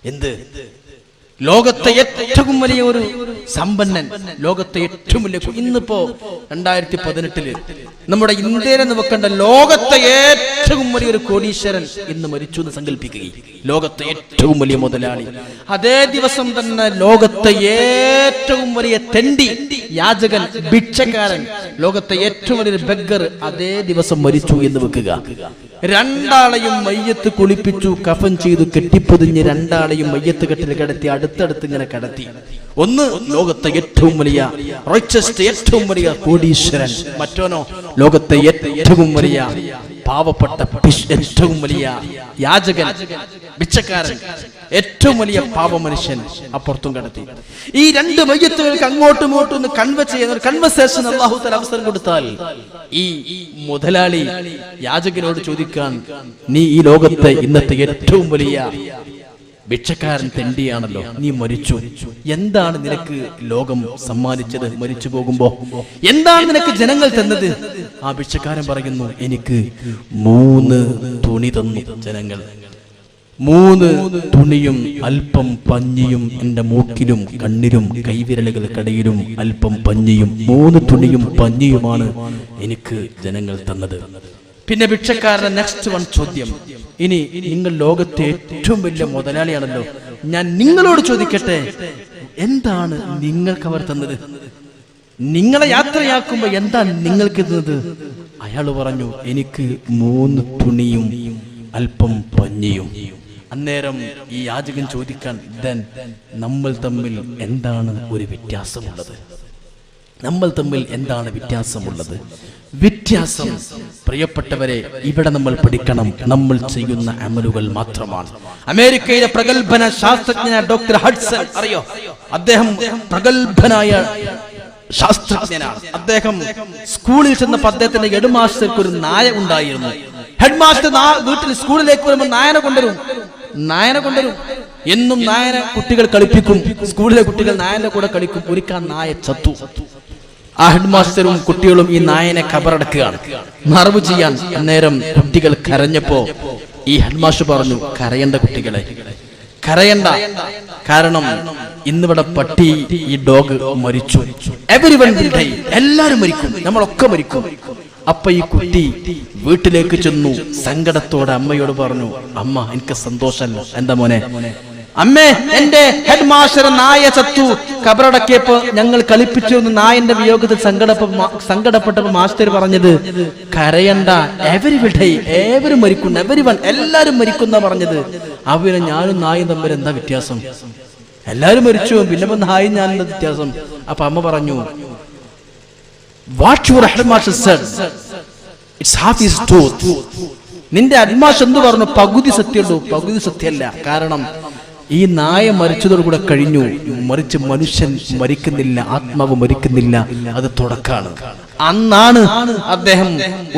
എന്ത്? ലോകത്തെ ഏറ്റവും വലിയ ഒരു സമ്പന്നൻ, ലോകത്തെ ഏറ്റവും വലിയ, ഇന്നിപ്പോ 2018 നമ്മുടെ ഇന്ത്യയിൽ എന്ന് വെക്കേണ്ട ലോകത്തെ ഏറ്റവും വലിയൊരു കോടീശ്വരൻ ഇന്ന് മരിച്ചു എന്ന് സങ്കല്പിക്കുകയും, ലോകത്തെ ഏറ്റവും വലിയ മുതലാളി അതേ ദിവസം തന്നെ ലോകത്തെ ഏറ്റവും വലിയ തെണ്ടി, യാചകൻ, ഭിക്ഷക്കാരൻ, ലോകത്തെ ഏറ്റവും വലിയൊരു ബെഗർ അതേ ദിവസം മരിച്ചു എന്ന് വെക്കുക. രണ്ടാളെയും മയ്യത്ത് കുളിപ്പിച്ചു, കഫൻ ചെയ്തു, കെട്ടിപ്പൊതിഞ്ഞ് രണ്ടാളെയും മയ്യത്ത് കെട്ടിൽ കിടത്തി, അടുത്തടുത്ത് ഇങ്ങനെ കിടത്തി. ഒന്ന് ലോകത്തെ ഏറ്റവും വലിയ റിച്ചസ്റ്റ്, ഏറ്റവും വലിയ കോടീശ്വരൻ, മറ്റോനോ ലോകത്തെ ഏറ്റവും വലിയ പാവപ്പെട്ട, ഏറ്റവും വലിയ യാചകൻ, ഭിക്ഷക്കാരൻ, ഏറ്റവും വലിയ പാവ മനുഷ്യൻ അപ്പുറത്തും കിടത്തി. ഈ രണ്ട് മയ്യത്തുകൾക്ക് അങ്ങോട്ടും ഇങ്ങോട്ടും ഒന്ന് കൺവേ ചെയ്യുന്ന ഒരു കൺവെർസേഷൻ അല്ലാഹു തആല അവസരം കൊടുത്താൽ ഈ മുതലാളി യാചകനോട് ചോദിക്കാൻ, നീ ഈ ലോകത്തെ ഇന്നത്തെ ഏറ്റവും വലിയ ഭിക്ഷക്കാരൻ തെണ്ടിയാണല്ലോ, നീ മരിച്ചു, എന്താണ് നിനക്ക് ലോകം സമ്മാനിച്ചത്? മരിച്ചു പോകുമ്പോ എന്താണ് നിനക്ക് ജനങ്ങൾ തന്നത്? ആ ഭിക്ഷക്കാരൻ പറയുന്നു, എനിക്ക് 3 തുണി തന്നു ജനങ്ങൾ. 3 തുണിയും അല്പം പഞ്ഞിയും, എന്റെ മൂക്കിലും കണ്ണിലും കൈവിരലുകൾക്കിടയിലും അല്പം പഞ്ഞിയും, 3 തുണിയും പഞ്ഞിയുമാണ് എനിക്ക് ജനങ്ങൾ തന്നത്. പിന്നെ ഭിക്ഷക്കാരന്റെ നെക്സ്റ്റ് വൺ ചോദ്യം, ഇനി നിങ്ങൾ ലോകത്തെ ഏറ്റവും വലിയ മുതലാളിയാണല്ലോ, ഞാൻ നിങ്ങളോട് ചോദിക്കട്ടെ, എന്താണ് നിങ്ങൾക്ക് അവർ തന്നത്? നിങ്ങളെ യാത്രയാക്കുമ്പോ എന്താണ് നിങ്ങൾക്ക് തന്നത്? അയാൾ പറഞ്ഞു, എനിക്ക് 3 തുണിയും അല്പം പഞ്ഞിയും. അന്നേരം ഈ യാചകൻ ചോദിക്കാൻ, നമ്മൾ തമ്മിൽ എന്താണ് ഒരു വ്യത്യാസമുള്ളത്? നമ്മൾ തമ്മിൽ എന്താണ് വ്യത്യാസമുള്ളത്? വ്യത്യാസം പ്രിയപ്പെട്ടവരെ ഇവിടെ നമ്മൾ പഠിക്കണം, നമ്മൾ ചെയ്യുന്ന അമലുകൾ മാത്രമാണ്. അമേരിക്കയിലെ പ്രഗത്ഭന ശാസ്ത്രജ്ഞനായ ഡോക്ടർ ഹഡ്സൺ, അറിയോ? അദ്ദേഹം പ്രഗത്ഭനായ ശാസ്ത്രജ്ഞനാണ്. അദ്ദേഹം സ്കൂളിൽ ചെന്നപ്പോൾ അദ്ദേഹത്തിന്റെ ഹെഡ് മാസ്റ്റർക്ക് ഒരു നായ ഉണ്ടായിരുന്നു. ഹെഡ് മാസ്റ്റർ വീട്ടിൽ സ്കൂളിലേക്ക് വരുമ്പോൾ നായനെ കൊണ്ടുവരും. എന്നും നായനെ കുട്ടികൾ കളിപ്പിക്കും, സ്കൂളിലെ കുട്ടികൾ നായന്റെ കൂടെ കളിക്കും. ഒരിക്കൽ നായ ചത്തു. ആ ഹെഡ് മാസ്റ്ററും കുട്ടികളും ഈ നായനെ ഖബറടക്കുകയാണ്, മറവ് ചെയ്യാൻ. അന്നേരം കുട്ടികൾ കരഞ്ഞപ്പോ ഈ ഹെഡ് മാസ്റ്റർ പറഞ്ഞു, കരയണ്ട കുട്ടികളെ, കരയണ്ട, കാരണം ഇന്നിവിടെ പട്ടി, ഈ ഡോഗ് മരിച്ചു. എവരിവൺ വിൽ ഡൈ, എല്ലാരും മരിക്കും, നമ്മളൊക്കെ മരിക്കും. അപ്പൊ ഈ കുട്ടി വീട്ടിലേക്ക് ചെന്നു, സങ്കടത്തോടെ അമ്മയോട് പറഞ്ഞു, അമ്മ എനിക്ക് സന്തോഷമല്ല. എന്താ മോനെ? അമ്മേ, എന്റെ ഹെഡ് മാസ്റ്റർ നായ ചത്തു, ഖബറടക്കിയപ്പോ ഞങ്ങൾ കളിപ്പിച്ചു. നായന്റെ വിയോഗത്തിൽ സങ്കടപ്പെട്ടപ്പോ മാസ്റ്റർ പറഞ്ഞത്, കരയണ്ട, എവരി വിൽ ഡൈ, ഏവരും മരിക്കുന്നു, എവരിവൺ, എല്ലാരും മരിക്കുന്ന പറഞ്ഞത്. അവര് ഞാനും നായും തമ്മിൽ എന്താ വ്യത്യാസം? എല്ലാരും മരിച്ചു, പിന്നെ നായും ഞാനും വ്യത്യാസം? അപ്പൊ അമ്മ പറഞ്ഞു, what your headmaster said, it's half his truth. നിന്റെ ഹെഡ്മാസ്റ്റർ എന്ത് പറഞ്ഞു? പകുതി സത്യമുള്ളൂ, പകുതി സത്യമല്ല. കാരണം ഈ നായ മരിച്ചതോടുകൂടെ കഴിഞ്ഞു, മറിച്ച് മനുഷ്യൻ മരിക്കുന്നില്ല, ആത്മാവ് മരിക്കുന്നില്ല, അത് തുടക്കാണ്. അന്നാണ് അദ്ദേഹം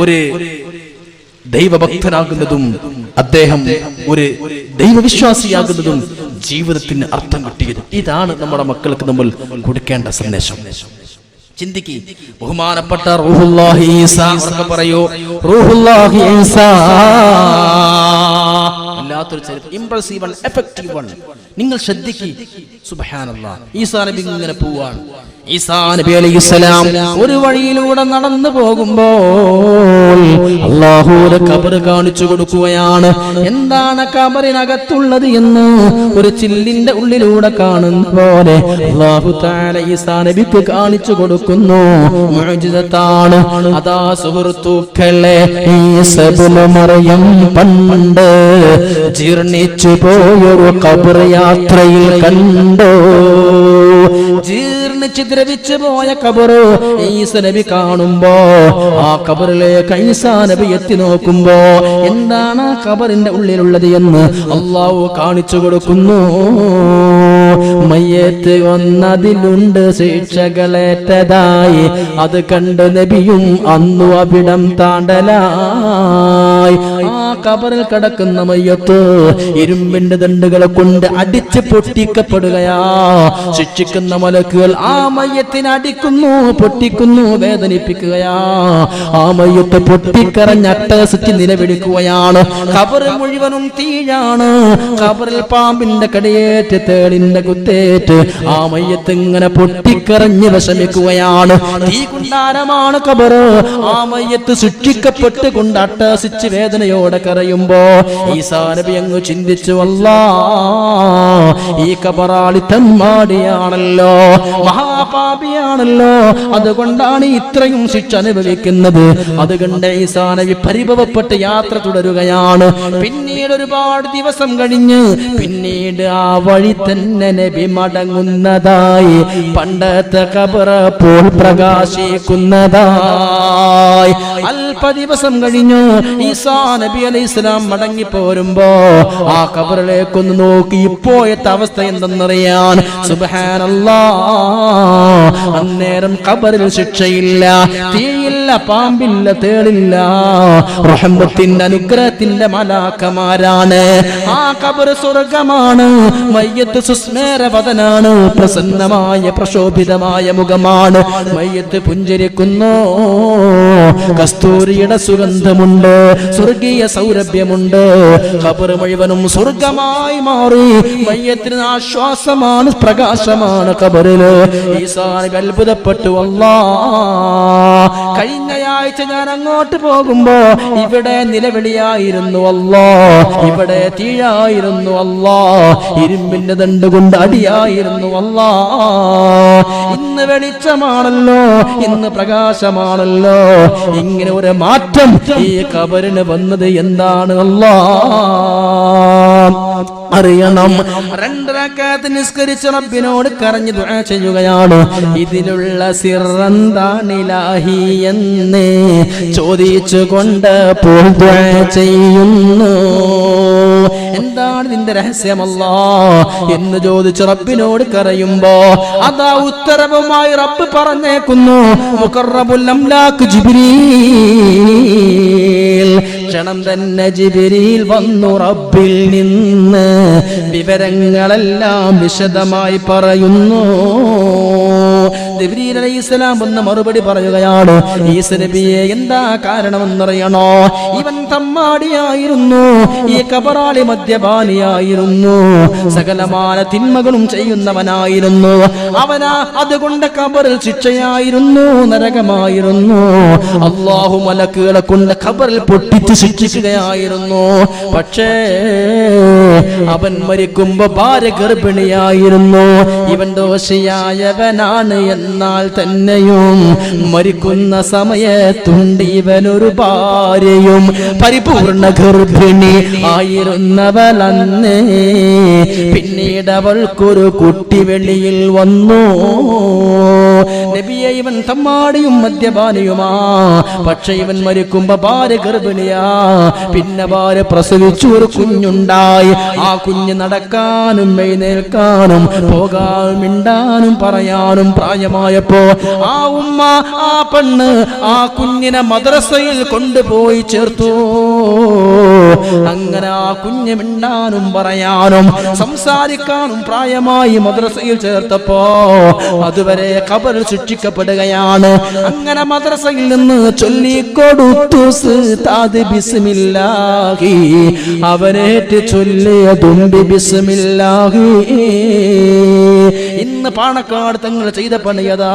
ഒരു ദൈവഭക്തനാകുന്നതും അദ്ദേഹം ഒരു ദൈവവിശ്വാസിയാകുന്നതും ജീവിതത്തിന് അർത്ഥം കിട്ടിയത്. ഇതാണ് നമ്മുടെ മക്കൾക്ക് നമ്മൾ കൊടുക്കേണ്ട സന്ദേശം. ചിന്തിക്ക്, ബഹുമാനപ്പെട്ട റൂഹുല്ലാഹി ഈസ പറയൂ, റൂഹുല്ലാഹി ഈസ വല്ലാത്തൊരു ചരിത്രം, ഇംപ്രസീവ് വൺ, എഫക്റ്റീവ് വൺ. നിങ്ങൾ ശ്രദ്ധിക്ക്, സുബ്ഹാനല്ലാഹ്. ഈസാ നബി ഇങ്ങനെ പോവാണ്. ഈസാ നബി അലൈഹിസ്സലാം ഒരു വഴിയിലൂടെ നടന്നു പോകുമ്പോൾ അല്ലാഹുവിന്റെ ഖബർ കാണിച്ചു കൊടുക്കുകയാണ്. എന്താണ് ഖബറിനകത്തുള്ളത് എന്ന് ഒരു ചില്ലിന്റെ ഉള്ളിലൂടെ കാണുന്ന പോലെ അല്ലാഹു തആല ഈസാ നബിക്ക് കാണിച്ചു കൊടുക്കുന്നു. മുഅ്ജിസത്താണ്. അതാ സുഹൃത്തുക്കളെ, ഈസാ ഇബ്നു മറിയം പണ്ട് ജീർണിച്ചു പോയൊരു ഖബർ യാത്രയിൽ കണ്ടു. ജീർണിച്ച് ദ്രവിച്ചു പോയ ഖബർ ഈസാ നബി കാണുമ്പോ ആ ഖബറിലേക്ക് ഈസാ നബി എത്തി നോക്കുമ്പോ എന്താണ് ആ ഖബറിന്റെ ഉള്ളിലുള്ളത് എന്ന് അല്ലാഹു കാണിച്ചു കൊടുക്കുന്നു. മയ്യത്ത് ഒന്നതിലുണ്ട് ശിക്ഷകളേറ്റതായി, അത് കണ്ട് നബിയും അന്നു അവിടം താണ്ടലായി. ആ കബറിൽ കിടക്കുന്ന മയ്യത്ത് ഇരുമ്പിന്റെ ദണ്ടുകളെ കൊണ്ട് അടിച്ച് പൊട്ടിക്കപ്പെടുകയാ. ശിക്ഷിക്കുന്ന മലക്കുകൾ ആ മയ്യത്തിനെ അടിക്കുന്നു, പൊട്ടിക്കുന്നു, വേദനിപ്പിക്കുകയാ. ആ മയ്യത്ത് പൊട്ടിക്കറഞ്ഞ് അട്ടഹസിച്ച് നിലവിളിക്കുകയാണ്. ഖബർ മുഴുവനും തീയാണ്. ഖബറിൽ പാമ്പിന്റെ കടിയേറ്റ്, തേളിന്റെ കുത്തേറ്റ് ആ മയ്യത്ത് ഇങ്ങനെ പൊട്ടിക്കറഞ്ഞ് വിഷമിക്കുകയാണ്. തീ കുണ്ടാരമാണ് ഖബർ. ആ മയ്യത്ത് ശിക്ഷിക്കപ്പെട്ട് കൊണ്ട് അട്ടഹസിച്ച് വേദനയോടെ കരയുമ്പോ ഈസാ നബി അങ്ങ് ചിന്തിച്ചു, അല്ലാഹ് ഈ ഖബറാളി തെമ്മാടിയാണല്ലോ, മഹാപാപിയാണല്ലോ, അതുകൊണ്ടാണ് ഇത്രയും ശിക്ഷ അനുഭവിക്കുന്നത്. അതുകൊണ്ട് ഈസാ നബി പരിഭവപ്പെട്ട് യാത്ര തുടരുകയാണ്. പിന്നീട് ഒരുപാട് ദിവസം കഴിഞ്ഞ് പിന്നീട് ആ വഴി തന്നെ നബി മടങ്ങുന്നതായി, പണ്ടത്തെ ഖബർ പോൽ പ്രകാശിക്കുന്നതായി. അല്പ ദിവസം കഴിഞ്ഞു ഈസാ നബി അലൈഹിസ്സലാം മടങ്ങി പോരുമ്പോ ആ ഖബറിലേക്കൊന്ന് നോക്കി ഇപ്പോഴത്തെ അവസ്ഥ എന്തെന്നറിയാൻ. സുബ്ഹാനല്ലാഹ്, അന്നേരം ഖബറിൽ ശിക്ഷയില്ല, തീയില്ല, പാമ്പില്ല, തേളില്ല. റഹ്മത്തിന്റെ അനുഗ്രഹത്തിന്റെ മലാക്കമാരാണ്. ആ ഖബർ സ്വർഗമാണ്. മയ്യത്ത് സുസ്മേരവദനാണ്, പ്രസന്നമായ പ്രശോഭിതമായ മുഖമാണ്. മയ്യത്ത് പുഞ്ചിരിക്കുന്നു, കസ്തൂരിയുടെ സുഗന്ധമുണ്ട്, സ്വർഗീയ സൗരഭ്യമുണ്ട്. ഖബർ മുഴുവനും സ്വർഗമായി മാറി. മയ്യത്തിന് ആശ്വാസമാണ്, പ്രകാശമാണ് ഖബറില്. ഈസാ നബി അത്ഭുതപ്പെട്ടു, അല്ലാഹ് കഴിഞ്ഞയാഴ്ച ഞാൻ അങ്ങോട്ട് പോകുമ്പോ ഇവിടെ നിലവിളിയായിരുന്നു അല്ലാഹ്, ഇവിടെ തീയായിരുന്നു അല്ലാഹ്, ഇരുമ്പിന്റെ ദണ്ട് കൊണ്ട് അടിയായിരുന്നു അല്ലാഹ്. ഇന്ന് വെളിച്ചമാണല്ലോ, ഇന്ന് പ്രകാശമാണല്ലോ. ഇങ്ങനെ ഒരു മാറ്റം ഈ ഖബറിന് വന്നത് എന്താണ് അല്ലാഹ് അറിയണം. 2 റക്അത്ത് നിസ്കരിച്ച് റബ്ബിനോട് കരഞ്ഞു ദുആ ചെയ്യുകയാണ്. ഇതിലുള്ള സിറെന്താണ് ഇലാഹി എന്ന് ചോദിച്ചുകൊണ്ട് ദുആ ചെയ്യുന്നു. എന്താണ് നിന്റെ രഹസ്യം അല്ലാഹ് എന്ന് ചോദിച്ച് റബ്ബിനോട് കരയുമ്പോ അതാ ഉത്തരവുമായി റബ്ബ് പറഞ്ഞേക്കുന്നു, മുഖറബുൽ അംലാക്ക് ജിബ്രീൽ. ക്ഷണം തന്നെ ജിബ്രീൽ വന്നു റബ്ബിൽ നിന്ന് വിവരങ്ങളെല്ലാം വിശദമായി പറയുന്നു. ജിബ്രീൽ അലൈഹിസ്സലാം വന്ന് മറുപടി പറയുകയാണ്, ഈസാ നബിയെ എന്താ കാരണമെന്നറിയണോ? ഇവൻ തമ്മാടിയായിരുന്നു, ഈ ഖബറാളി മദ്യപാനിയായിരുന്നു, സകലമായ തിന്മകളും ചെയ്യുന്നവനായിരുന്നു. അവനാ അതുകൊണ്ട് ഖബറിൽ ശിക്ഷയായിരുന്നു, നരകമായിരുന്നു. അല്ലാഹു മലക്കുകളെ കൊണ്ട് ഖബറിൽ പൊട്ടിച്ച് ശിക്ഷിക്കുകയായിരുന്നു. പക്ഷേ അവൻ മരിക്കുമ്പോ ഭാര്യ ഗർഭിണിയായിരുന്നു. ഇവൻ ദോഷിയായവനാണ്, എന്നാൽ തന്നെയും മരിക്കുന്ന സമയത്തുണ്ട് ഇവനൊരു ഭാര്യയും പരിപൂർണ ഗർഭിണി ആയിരുന്നവളന്ന്. പിന്നീട് അവൾക്കൊരു കുട്ടി വെളിയിൽ വന്നു. നബിയെ, ഇവൻ തമ്മാടിയും മദ്യപാനിയുമാ, പക്ഷെ ഇവൻ മരിക്കുമ്പോ ഭാര്യ ഗർഭിണിയാ. പിന്നെ ഭാര്യ പ്രസവിച്ചു, ഒരു കുഞ്ഞുണ്ടായി. ആ കുഞ്ഞ് നടക്കാനും എഴുന്നേൽക്കാനും പോകാനും മിണ്ടാനും പറയാനും പ്രായമായപ്പോ ആ ഉമ്മ, ആ പെണ്ണ് ആ കുഞ്ഞിനെ മദ്രസയിൽ കൊണ്ടുപോയി ചേർത്തു. അങ്ങനെ ആ കുഞ്ഞ് മിണ്ടാനും പറയാനും സംസാരിക്കാനും പ്രായമായി മദ്രസയിൽ ചേർത്തപ്പോ അതുവരെ ഖബറിൽ ശിക്ഷിക്കപ്പെടുകയാണ്. അങ്ങനെ മദ്രസയിൽ നിന്ന് ചൊല്ലിക്കൊടുത്തു ഉസ്താദ് ബിസ്മില്ലാഹി, അവനേറ്റ് ചൊല്ലിയതും ബിസ്മില്ലാഹി. ഇന്ന് പാണക്കാട് തങ്ങൾ ചെയ്ത പണിയതാ.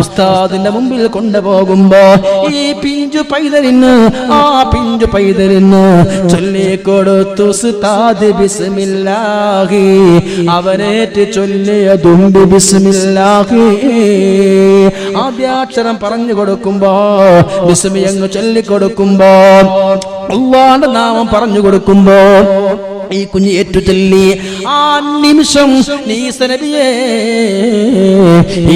ഉസ്താദിന്റെ മുമ്പിൽ കൊണ്ടുപോകുമ്പോ ഈ പിഞ്ചു പൈതലിന്, ആ പിഞ്ചു പൈതലിന് ചൊല്ലിക്കൊടുത്തു ഉസ്താദ് ബിസ്മില്ലാഹി, അവനേറ്റ് ചൊല്ലിയതും ബിസ്മില്ലാഹി. ആദ്യാക്ഷരം പറഞ്ഞു കൊടുക്കുമ്പോ, ബിസ്മി അങ്ങ് ചൊല്ലിക്കൊടുക്കുമ്പോ, അല്ലാഹുവിന്റെ നാമം പറഞ്ഞു കൊടുക്കുമ്പോ ഈ കുഞ്ഞ് ഏറ്റുചൊല്ലി. ആ നിമിഷം ഈസാ നബിയെ,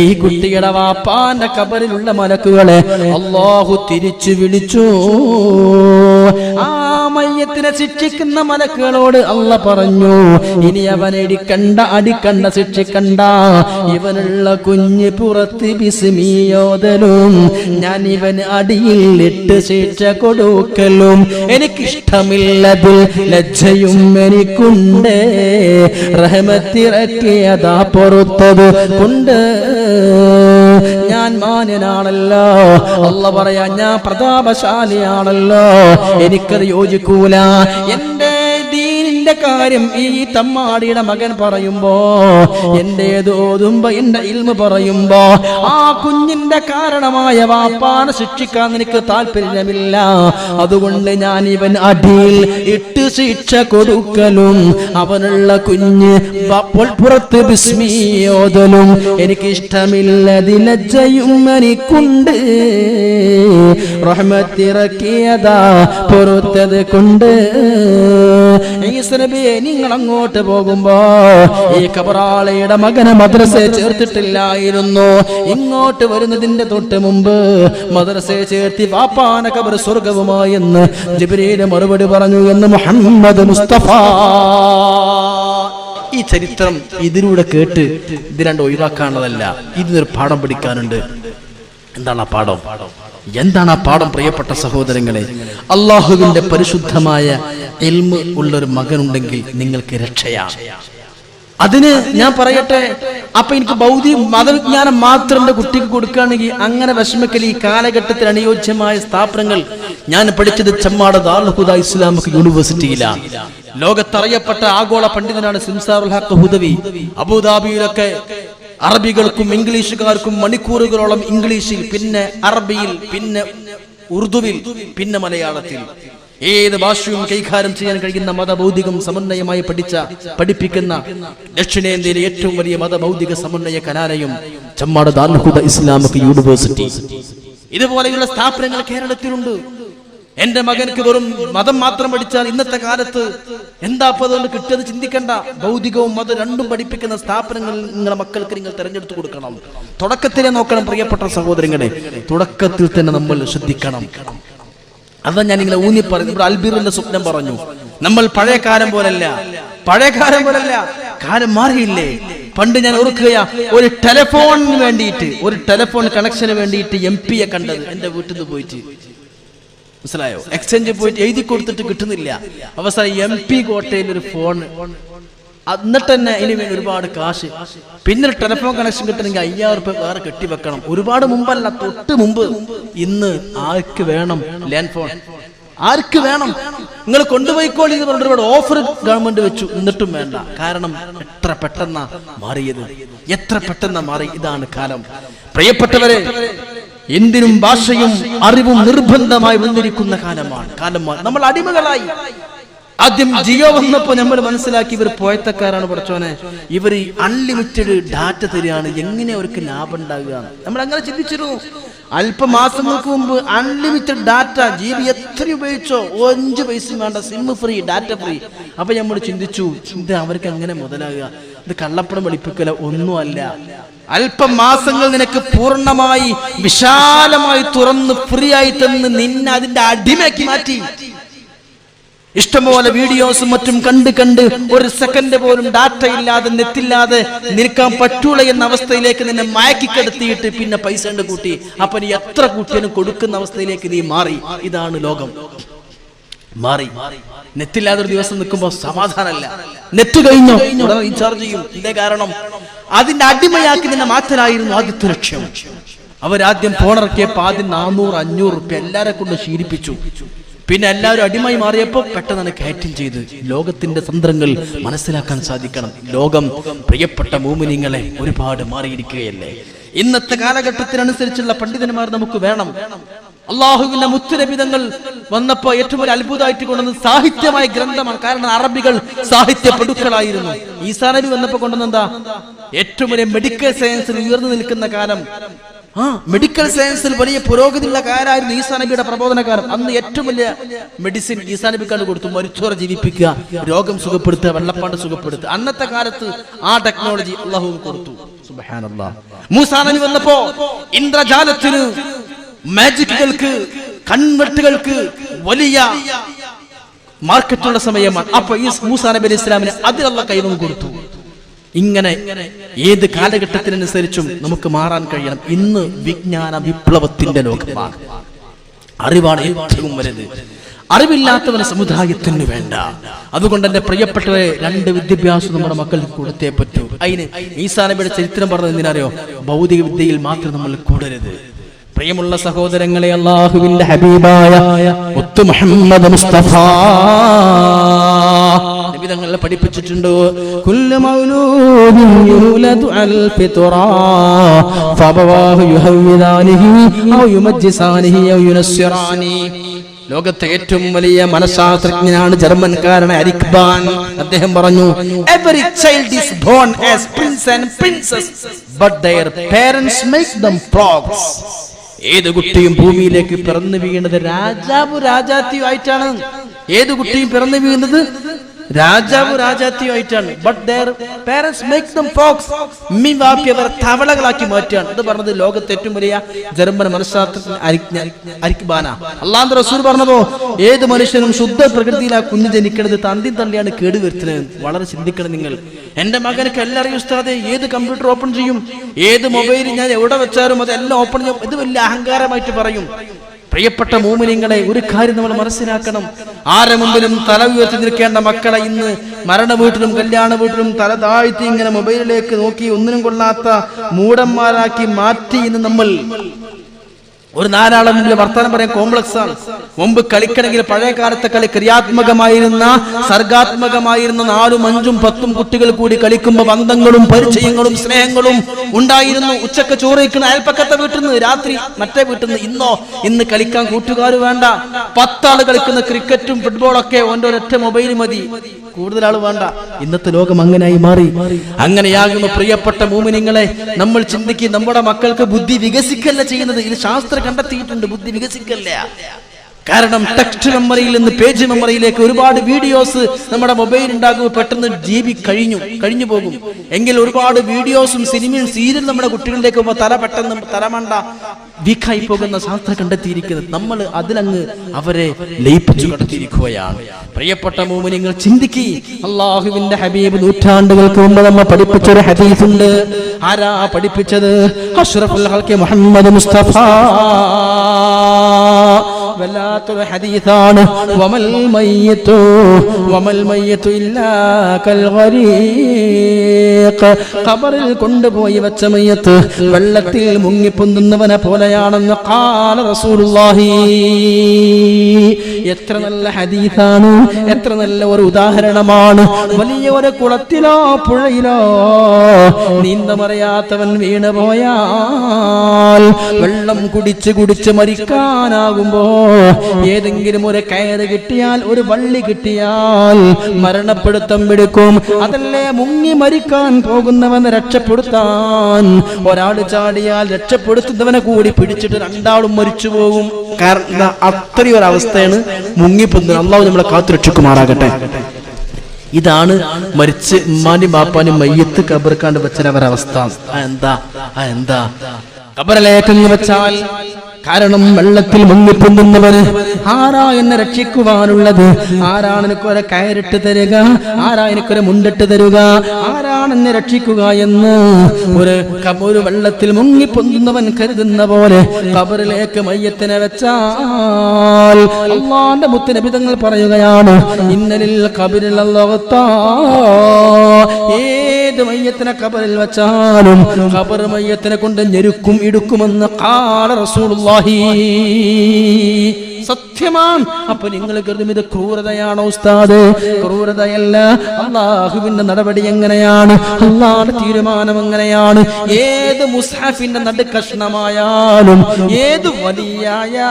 ഈ കുട്ടിയുടെ വാപ്പാന്റെ ഖബറിലുള്ള മലക്കുകളെ അല്ലാഹു തിരിച്ചു വിളിച്ചു. ആ മയ്യത്തിനെ ശിക്ഷിക്കുന്ന മലക്കുകളോട് അല്ലാഹ് പറഞ്ഞു, ഇനി അവനെ അടിക്കണ്ട ശിക്ഷിക്കണ്ട, ഇവനുള്ള കുഞ്ഞ് പുറത്ത് ബിസ്മിയോദലും ഞാൻ ഇവന് അടിയിൽ ഇട്ട് ശിക്ഷ കൊടുക്കലും എനിക്കിഷ്ടമില്ലതിൽ ലജ്ജയും എനിക്കുണ്ട്, റഹ്മത്തിറക്കിയതാ പൊറുത്തത് കൊണ്ട് ഞാൻ മാന്യനാണല്ലോ. അല്ലാഹ് പറയാ, ഞാൻ പ്രതാപശാലിയാണല്ലോ, എനിക്കത് യോജിക്കൂല. എന്റെ ദീനിന്റെ കാര്യം ഈ തമ്മാടിയുടെ മകൻ പറയുമ്പോ, എന്റേത് ഓതുമ്പോ, എന്റെ ഇൽമ് പറയുമ്പോ ആ കുഞ്ഞിന്റെ കാരണമായ വാപ്പാനെ ശിക്ഷിക്കാൻ എനിക്ക് താല്പര്യമില്ല. അതുകൊണ്ട് ഞാൻ ഇവൻ അടിയിൽ ഇട്ട് ശിക്ഷ കൊടുക്കലും അവനുള്ള കുഞ്ഞ് പുറത്ത് ബിസ്മിയോദലും എനിക്ക് ഇഷ്ടമില്ലതി ലജ്ജയും എനിക്കുണ്ട്, റഹ്മത്തിറക്കിയതാ പൊറുത്തത് കൊണ്ട്. ഈസാ നബിയെ, നിങ്ങൾ അങ്ങോട്ട് പോകുമ്പോ ഈ കബറാളിയുടെ മകനെ മദ്രസയെ ചേർത്തിട്ടില്ലായിരുന്നു. ഇങ്ങോട്ട് വരുന്നതിന്റെ തൊട്ട് മുമ്പ് മദ്രസയെ ചേർത്തി വാപ്പാന കബർ സ്വർഗവുമായി എന്ന് ജിബ്രീൽ മറുപടി പറഞ്ഞു എന്ന് മുഹമ്മദ് മുസ്തഫ. ഈ ചരിത്രം ഇതിലൂടെ കേട്ട് ഇത് രണ്ട് ഒഴിവാക്കാനുള്ളതല്ല, ഇതിനൊരു പാഠം പഠിക്കാനുണ്ട്. എന്താണ് ആ പാഠം? എന്താണ് ആ പാഠം? പ്രിയപ്പെട്ട സഹോദരങ്ങളെ, അള്ളാഹുവിന്റെ പരിശുദ്ധമായ ഇൽമ് ഉള്ളൊരു മകനുണ്ടെങ്കിൽ നിങ്ങൾക്ക് രക്ഷയാണ്. അതിന് ഞാൻ പറയട്ടെ, അപ്പൊ എനിക്ക് ഭൗതിക മതവിജ്ഞാനം മാത്രം എന്റെ കുട്ടിക്ക് കൊടുക്കുകയാണെങ്കിൽ അങ്ങനെ വിഷമിക്കൽ. ഈ കാലഘട്ടത്തിൽ അനുയോജ്യമായ സ്ഥാപനങ്ങൾ ഞാൻ പഠിച്ചത് ചെമ്മാട് ദാറുൽ ഹുദ ഇസ്ലാമിക് യൂണിവേഴ്സിറ്റിയിലാണ്. ലോകത്തറിയപ്പെട്ട ആഗോള പണ്ഡിതനാണ് സിംസാറുൽ ഹഖ് ഹുദവി. അബുദാബിയിലൊക്കെ അറബികൾക്കും ഇംഗ്ലീഷുകാർക്കും മണിക്കൂറുകളോളം ഇംഗ്ലീഷിൽ, പിന്നെ അറബിയിൽ, പിന്നെ ഉറുദുവിൽ, പിന്നെ മലയാളത്തിൽ ഏത് ഭാഷയും കൈകാര്യം ചെയ്യാൻ കഴിയുന്ന മതബൗദ്ധികം സമന്വയമായി പഠിപ്പിക്കുന്ന ദക്ഷിണേന്ത്യയിലെ ഏറ്റവും വലിയ മതബൗദ്ധിക സമന്വയ കലാലയം ചെമ്മാട് ദാറുൽ ഹുദ ഇസ്ലാമിക് യൂണിവേഴ്സിറ്റി. ഇതുപോലെയുള്ള സ്ഥാപനങ്ങൾ കേരളത്തിലുണ്ട്. എന്റെ മകനക്ക് വെറും മതം മാത്രം പഠിച്ചാൽ ഇന്നത്തെ കാലത്ത് എന്താ അതുകൊണ്ട് കിട്ടിയത് ചിന്തിക്കണ്ട. ഭൗതികവും മതം രണ്ടും പഠിപ്പിക്കുന്ന സ്ഥാപനങ്ങൾ നിങ്ങളുടെ മക്കൾക്ക് നിങ്ങൾ തെരഞ്ഞെടുത്ത് കൊടുക്കണം. തുടക്കത്തിലെ നോക്കണം പ്രിയപ്പെട്ട സഹോദരങ്ങളെ, തുടക്കത്തിൽ തന്നെ നമ്മൾ ശ്രദ്ധിക്കണം. അതാ ഞാൻ നിങ്ങളെ ഊന്നി പറഞ്ഞു. ഇവിടെ അൽബിറിന്റെ സ്വപ്നം പറഞ്ഞു. നമ്മൾ പഴയ കാലം പോലല്ല, കാലം മാറിയില്ലേ. പണ്ട് ഞാൻ ഓർക്കുകയാ, ഒരു ടെലിഫോണിന് വേണ്ടിയിട്ട്, ഒരു ടെലിഫോൺ കണക്ഷന് വേണ്ടിയിട്ട് MP യെ കണ്ടത് എന്റെ വീട്ടിൽ നിന്ന് പോയിട്ട്. മനസ്സിലായോ? എക്സ്ചേഞ്ച് പോയിട്ട് എഴുതി കൊടുത്തിട്ട് കിട്ടുന്നില്ല. അവസാനം MP കോട്ടയിൽ ഒരു ഫോൺ, എന്നിട്ട് തന്നെ ഇതിന് വേണ്ടി ഒരുപാട് കാശ്. പിന്നെ ഒരു ടെലിഫോൺ കണക്ഷൻ കിട്ടണമെങ്കിൽ 5000 രൂപ വേറെ കെട്ടിവെക്കണം. ഒരുപാട് മുമ്പല്ല, തൊട്ട് മുമ്പ്. ഇന്ന് ആർക്ക് വേണം ലാൻഡ് ഫോൺ? ആർക്ക് വേണം? നിങ്ങൾ കൊണ്ടുപോയിക്കോളി എന്ന് പറഞ്ഞ ഒരുപാട് ഓഫർ ഗവൺമെന്റ് വെച്ചു, എന്നിട്ടും വേണ്ട. കാരണം എത്ര പെട്ടെന്നാ മാറിയത്, എത്ര പെട്ടെന്നാ മാറി. ഇതാണ് കാലം. പ്രിയപ്പെട്ടവരെ, എന്തിനും ഭാഷയും അറിവും നിർബന്ധമായി വന്നിരിക്കുന്ന കാലമാണ്. നമ്മൾ അടിമകളായി. ആദ്യം ജിയോ വന്നപ്പോ നമ്മൾ മനസ്സിലാക്കി ഇവർ പോയത്തക്കാരാണ്. പഠിച്ചോനെ, ഇവർ അൺലിമിറ്റഡ് ഡാറ്റ തരികയാണ്, എങ്ങനെ അവർക്ക് ലാഭം ഉണ്ടാകുക. നമ്മൾ അങ്ങനെ ചിന്തിച്ചിരുന്നു. അല്പമാസങ്ങൾക്ക് മുമ്പ് അൺലിമിറ്റഡ് ഡാറ്റ, GB എത്ര ഉപയോഗിച്ചോ 5 പൈസയും വേണ്ട, സിം ഫ്രീ, ഡാറ്റ ഫ്രീ. അപ്പൊ നമ്മൾ ചിന്തിച്ചു, ഇത് അവർക്ക് എങ്ങനെ മുതലാകുക? ഇത് കള്ളപ്പണം വെളുപ്പിക്കല ഒന്നുമല്ല. അല്പമാസങ്ങൾ നിനക്ക് പൂർണ്ണമായി വിശാലമായി തുറന്ന് ഫ്രീ ആയി തന്ന് നിന്നെ അതിന്റെ അടിമയാക്കി മാറ്റി. ഇഷ്ടംപോലെ വീഡിയോസും മറ്റും കണ്ട് ഒരു സെക്കൻഡ് പോലും ഡാറ്റ ഇല്ലാതെ, നെറ്റില്ലാതെ നിൽക്കാൻ പറ്റൂല എന്ന അവസ്ഥയിലേക്ക് നിന്നെ മയക്കിക്കെടുത്തിയിട്ട് പിന്നെ പൈസ കൊണ്ട് കൂട്ടി. അപ്പൊ നീ എത്ര കൂട്ടിയാലും കൊടുക്കുന്ന അവസ്ഥയിലേക്ക് നീ മാറി. ഇതാണ് ലോകം. മാറി. നെറ്റില്ലാതെ ഒരു ദിവസം നിൽക്കുമ്പോ സമാധാനമല്ല. നെറ്റ് കഴിഞ്ഞോ റീചാർജ് ചെയ്യും. ഇതേ കാരണം അതിന്റെ അടിമയാക്കി നിന്നെ മാറ്റലായിരുന്നു ആദ്യത്തെ ലക്ഷ്യം. അവരാദ്യം ഫോണിറക്കിയപ്പോ ആദ്യം 400-500 രൂപ എല്ലാരെ കൊണ്ട് ശീലിപ്പിച്ചു. പിന്നെ എല്ലാവരും അടിമായി മാറിയപ്പോ പെട്ടെന്ന് കയറ്റം ചെയ്ത്. ലോകത്തിന്റെ തന്ത്രങ്ങൾ മനസ്സിലാക്കാൻ സാധിക്കണം. ലോകം പ്രിയപ്പെട്ട മുഅ്മിനീങ്ങളെ ഒരുപാട് മാറിയിരിക്കുകയല്ലേ. ഇന്നത്തെ കാലഘട്ടത്തിനനുസരിച്ചുള്ള പണ്ഡിതന്മാർ നമുക്ക് വേണം. അള്ളാഹുവിന്റെ മുത്തുനബിതങ്ങൾ വന്നപ്പോ ഏറ്റവും വലിയ അത്ഭുതമായിട്ട് കൊണ്ടുവന്നത് സാഹിത്യമായ ഗ്രന്ഥമാണ്. കാരണം അറബികൾ സാഹിത്യ പടുക്കളായിരുന്നു. ഈസാ നബി വന്നപ്പോ കൊണ്ടുവന്നെന്താ? ഏറ്റവും വലിയ മെഡിക്കൽ സയൻസിൽ ഉയർന്നു നിൽക്കുന്ന കാലം. മെഡിക്കൽ സയൻസിൽ വലിയ പുരോഗതിയുള്ള കാലമായിരുന്നു ഈസാ നബിയുടെ പ്രബോധനകാലം. അന്ന് ഏറ്റവും വലിയ മെഡിസിൻ ഈസാ നബിക്കാണ് കൊടുത്തു. മരിച്ചോറെ ജീവിപ്പിക്കുക, രോഗം സുഖപ്പെടുത്തുക, വെള്ളപ്പാണ്ട് സുഖപ്പെടുത്തുക. അന്നത്തെ കാലത്ത് ആ ടെക്നോളജി അള്ളാഹു കൊടുത്തു. സുബ്ഹാനല്ലാഹ്. മൂസാ നബി വന്നപ്പോ ഇന്ദ്രജാലത്തിന്, മാജിക്കുകൾക്ക് കൺവെട്ടുകൾക്ക് വലിയ മാർക്കറ്റുള്ള സമയമാണ്. അപ്പൊ ഈ മൂസാ നബി അലൈഹി ഇസ്ലാമിന് അതിലുള്ള കൈവം കൊടുത്തു. ഇങ്ങനെ ഏത് കാലഘട്ടത്തിനനുസരിച്ചും നമുക്ക് മാറാൻ കഴിയണം. ഇന്ന് വിജ്ഞാന വിപ്ലവത്തിന്റെ ലോകമാണ്. അറിവാണ് ഏറ്റവും വലുത്. അറിവില്ലാത്തവന് സമുദായത്തിന് വേണ്ട. അതുകൊണ്ട് എന്റെ പ്രിയപ്പെട്ടവരെ, 2 വിദ്യാഭ്യാസം നമ്മുടെ മക്കൾക്ക് കൊടുത്തേ പറ്റൂ. അതിന് ഈസാ നബിയുടെ ചരിത്രം പറഞ്ഞത് എന്തിനറിയോ? ഭൗതിക വിദ്യയിൽ മാത്രം നമ്മൾ കൂടരുത്. പ്രിയമുള്ള സഹോദരങ്ങളെ, അല്ലാഹുവിന്റെ ഹബീബായ മുത്ത് മുഹമ്മദ് മുസ്തഫ നബി തങ്ങൾ പഠിപ്പിച്ചിട്ടുണ്ട്, കുല്ലു മൗലൂദിൻ യൂലദു അൽ ഫിത്റാ ഫബവാഹു യുഹവ്വിദാനിഹി ഔ യുമജ്ജിസാനിഹി ഔ യുനസ്സിറാനി. ലോകത്തെ ഏറ്റവും വലിയ മനഃശാസ്ത്രജ്ഞനാണ് ജർമ്മൻകാരനായ എരിക് ബാൻ. അദ്ദേഹം പറഞ്ഞു, every child is born as prince and princess but their parents make them frogs. ഏത് കുട്ടിയും ഭൂമിയിലേക്ക് പിറന്നു വീഴുന്നത് രാജാവ് രാജാത്തിയും ആയിട്ടാണ്. ഏത് കുട്ടിയും പിറന്നു വീഴുന്നത് രാജാവ് രാജാത്തിയും ആയിട്ടാണ്. But their parents make them frogs. അവർ തവളകളാക്കി മാറ്റുകയാണ്. ഇത് പറഞ്ഞത് ലോകത്തെ ഏറ്റവും വലിയ ജർമ്മൻ മനഃശാസ്ത്രജ്ഞൻ എരിക് ബാന. അല്ലാഹുവിന്റെ റസൂൽ പറഞ്ഞതോ, ഏത് മനുഷ്യനും ശുദ്ധ പ്രകൃതിയിൽ ആ കുഞ്ഞ് ജനിക്കുന്നത് തന്തി തള്ളിയാണ് കേടുവരുത്തുന്നത്. വളരെ ചിന്തിക്കണം നിങ്ങൾ. എന്റെ മകനക്ക് എല്ലാം അറിയും ഉസ്താദേ, ഏത് കമ്പ്യൂട്ടർ ഓപ്പൺ ചെയ്യും, ഏത് മൊബൈൽ ഞാൻ എവിടെ വെച്ചാലും അതെല്ലാം ഓപ്പൺ ചെയ്യും. ഇത് വലിയ അഹങ്കാരമായിട്ട് പറയും. പ്രിയപ്പെട്ട മോമിനിങ്ങളെ, ഒരു കാര്യം നമ്മൾ മനസ്സിലാക്കണം. ആരെ മുമ്പിലും തല ഉയർത്തി നിൽക്കേണ്ട മക്കളെ ഇന്ന് മരണ വീട്ടിലും കല്യാണ വീട്ടിലും തല താഴ്ത്തി ഇങ്ങനെ മൊബൈലിലേക്ക് നോക്കി ഒന്നിനും കൊള്ളാത്ത മൂടന്മാരാക്കി മാറ്റി. ഇന്ന് നമ്മൾ ഒരു 4 ആളെ മുമ്പിൽ വർത്തമാനം പറയാൻ കോംപ്ലക്സ് ആണ്. മുമ്പ് കളിക്കണമെങ്കിൽ പഴയ കാലത്തെ കളി ക്രിയാത്മകമായിരുന്ന സർഗാത്മകമായിരുന്ന 4, 5, 10 കുട്ടികൾ കൂടി കളിക്കുമ്പോൾ ബന്ധങ്ങളും പരിചയങ്ങളും സ്നേഹങ്ങളും ഉണ്ടായിരുന്നു. ഉച്ചക്ക് ചോറ് കഴിക്കുന്ന അയൽപ്പക്കത്തെ വീട്ടിൽ നിന്ന്, രാത്രി മറ്റേ വീട്ടിൽ നിന്ന്. ഇന്ന് കളിക്കാൻ കൂട്ടുകാർ വേണ്ട. 10 ആള് കളിക്കുന്ന ക്രിക്കറ്റും ഫുട്ബോളൊക്കെ ഒരൊറ്റ മൊബൈൽ മതി, കൂടുതൽ ആള് വേണ്ട. ഇന്നത്തെ ലോകം അങ്ങനെയായി മാറി. അങ്ങനെയാകുമ്പോ പ്രിയപ്പെട്ട മോമിനിങ്ങളെ, നമ്മൾ ചിന്തിക്കും, നമ്മുടെ മക്കൾക്ക് ബുദ്ധി വികസിക്കല്ല ചെയ്യുന്നത്. ഇത് ശാസ്ത്രം കണ്ടെത്തിയിട്ടുണ്ട്, ബുദ്ധി വികസിക്കല്ല. കാരണം ടെക്സ്റ്റ് മെമ്മറിയിൽ നിന്ന് പേജ് മെമ്മറിയിലേക്ക് ഒരുപാട് വീഡിയോസ് നമ്മുടെ മൊബൈൽ ഉണ്ടാകുമ്പോൾ പെട്ടെന്ന് GB കഴിഞ്ഞു പോകും. എങ്കിൽ ഒരുപാട് വീഡിയോസും സിനിമയും സീരിയലും നമ്മുടെ കുട്ടികളിലേക്ക് പെട്ടെന്ന് തലമണ്ട വീക്കായി പോകുന്ന ശാസ്ത്രം കണ്ടെത്തിയിരിക്കുന്നത്. നമ്മൾ അതിലങ്ങ് അവരെ ലയിപ്പിച്ചു കണ്ടെത്തിയിരിക്കുകയാണ്. പ്രിയപ്പെട്ട മോമിനിങ്ങൾ, ചിന്തിക്കി. അല്ലാഹുവിന്റെ ഹബീബ് നൂറ്റാണ്ടുകൾക്ക് മുമ്പ് നമ്മൾ പഠിപ്പിച്ചൊരു ഹദീസ് ഉണ്ട്. ആരാ പഠിപ്പിച്ചത്? അഷ്റഫുൽ ഖൽഖി മുഹമ്മദ് മുസ്തഫ. വല്ലാത്തൊരു ഹദീസാണ്. വമൽ മയ്യിതു ഇല്ലാ കൽ ഗരീഖ്. ഖബറിൽ കൊണ്ടുപോയി വെച്ച മയ്യത്ത് വെള്ളത്തിൽ മുങ്ങിപ്പൊന്തുന്നവനെ പോലെയാണെന്ന് ഖാല റസൂലുള്ളാഹി. എത്ര നല്ല ഹദീസാണ്, എത്ര നല്ല ഒരു ഉദാഹരണമാണ്. വലിയ ഒരു കുളത്തിലോ പുഴയിലോ നീന്തമറിയാത്തവൻ വീണുപോയാൽ വെള്ളം കുടിച്ച് മരിക്കാനാകുമ്പോ ഏതെങ്കിലും ഒരു കയറ് കിട്ടിയാൽ, ഒരു വള്ളി കിട്ടിയാൽ മരണപ്പെടുത്തം പിടിക്കും. അതല്ലേ മുങ്ങി മരിക്കാൻ പോകുന്നവനെ രക്ഷപ്പെടുത്താൻ ഒരാൾ ചാടിയാൽ രക്ഷപ്പെടുത്തുന്നവനെ കൂടി പിടിച്ചിട്ട് 2 ആളും മരിച്ചു പോകും. കാരണം അത്രയും ഒരു അവസ്ഥയാണ് മുങ്ങിപ്പൊന്ന്. അള്ളാഹു നമ്മളെ കാത്തു രക്ഷിക്കുമാറാകട്ടെ. ഇതാണ് മരിച്ച് ഉമ്മാനും ബാപ്പാനും മയ്യത്ത് കബർക്കാണ്ട് വെച്ചവരവസ്ഥ. എന്താ കബറിലേക്ക് വെച്ചാൽ, കാരണം വെള്ളത്തിൽ മുങ്ങിപ്പൊന്തുന്നവന് ആരാ എന്നെ രക്ഷിക്കുവാനുള്ളത്? ആരാണ് എനിക്കൊരു കയറിട്ട് തരിക? ആരാ എനിക്കൊരു മുണ്ടിട്ട് തരുക? ആരാണ് എന്നെ രക്ഷിക്കുക എന്ന് ഒരു വെള്ളത്തിൽ മുങ്ങിപ്പൊന്തുന്നവൻ കരുതുന്ന പോലെ ഖബറിലേക്ക് മയ്യത്തിനെ വെച്ചാൽ അല്ലാഹുവിന്റെ മുത്ത് നബി തങ്ങൾ പറയുകയാണ്, ഇന്നലിൽ ഖബറിൽ അല്ലാഹുത്താ. ഏത് മയ്യത്തിനെ ഖബറിൽ വെച്ചാലും ഖബർ മയ്യത്തിനെ കൊണ്ട് ഞെരുക്കും ഇടുക്കുമെന്ന് ഖാല റസൂലുള്ളാഹി. സത്യമാണ്. അപ്പൊ നിങ്ങൾ കരുതും ഇത് ക്രൂരതയാണോ ഉസ്താദ്? ക്രൂരതയല്ല. അല്ലാഹുവിന്റെ നടപടി എങ്ങനെയാണ്? അല്ലാഹുവിന്റെ തീരുമാനം എങ്ങനെയാണ്? ഏത് മുസ്ഹഫിന്റെ നടുകഷ്ണമായാലും ഏത് വലിയായാലും